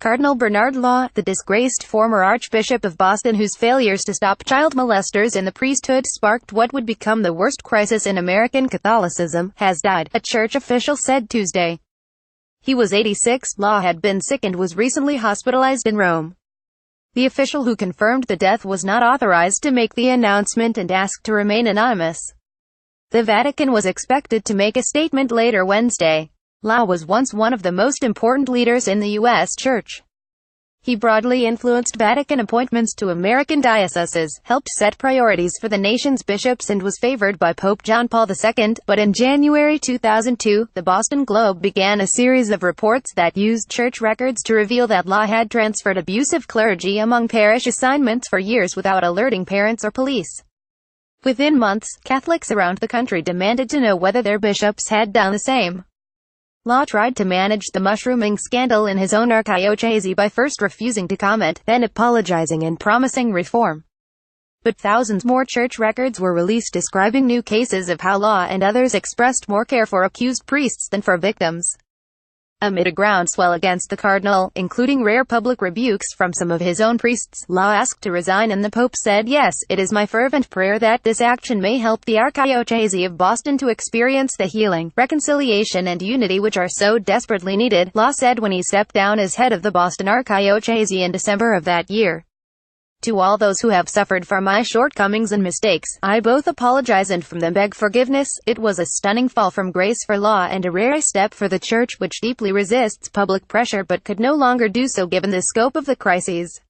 Cardinal Bernard Law, the disgraced former Archbishop of Boston whose failures to stop child molesters in the priesthood sparked what would become the worst crisis in American Catholicism, has died, a church official said Tuesday. He was 86. Law had been sick and was recently hospitalized in Rome. The official who confirmed the death was not authorized to make the announcement and asked to remain anonymous. The Vatican was expected to make a statement later Wednesday. Law was once one of the most important leaders in the U.S. Church. He broadly influenced Vatican appointments to American dioceses, helped set priorities for the nation's bishops and was favored by Pope John Paul II, but in January 2002, the Boston Globe began a series of reports that used church records to reveal that Law had transferred abusive clergy among parish assignments for years without alerting parents or police. Within months, Catholics around the country demanded to know whether their bishops had done the same. Law tried to manage the mushrooming scandal in his own archdiocese by first refusing to comment, then apologizing and promising reform. But thousands more church records were released describing new cases of how Law and others expressed more care for accused priests than for victims. Amid a groundswell against the cardinal, including rare public rebukes from some of his own priests, Law asked to resign and the Pope said, "Yes, it is my fervent prayer that this action may help the Archdiocese of Boston to experience the healing, reconciliation and unity which are so desperately needed," Law said when he stepped down as head of the Boston Archdiocese in December of that year. "To all those who have suffered from my shortcomings and mistakes, I both apologize and from them beg forgiveness." It was a stunning fall from grace for Law and a rare step for the Church, which deeply resists public pressure but could no longer do so given the scope of the crises.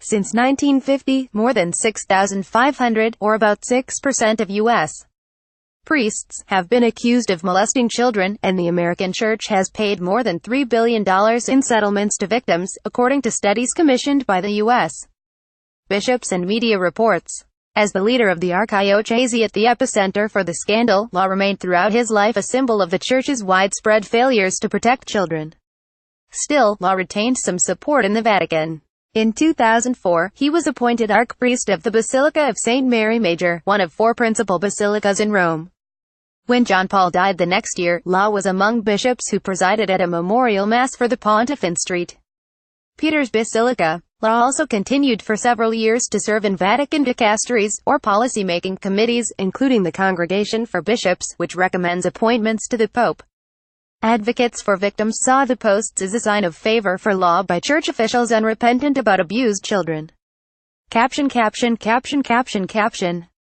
Since 1950, more than 6,500, or about 6% of U.S. priests, have been accused of molesting children, and the American Church has paid more than $3 billion in settlements to victims, according to studies commissioned by the U.S. bishops and media reports. As the leader of the Archdiocese at the epicenter for the scandal, Law remained throughout his life a symbol of the Church's widespread failures to protect children. Still, Law retained some support in the Vatican. In 2004, he was appointed archpriest of the Basilica of St. Mary Major, one of 4 principal basilicas in Rome. When John Paul died the next year, Law was among bishops who presided at a memorial mass for the pontiff in St. Peter's Basilica. Law also continued for several years to serve in Vatican dicasteries, or policy-making committees, including the Congregation for Bishops, which recommends appointments to the Pope. Advocates for victims saw the posts as a sign of favor for Law by church officials unrepentant about abused children. Caption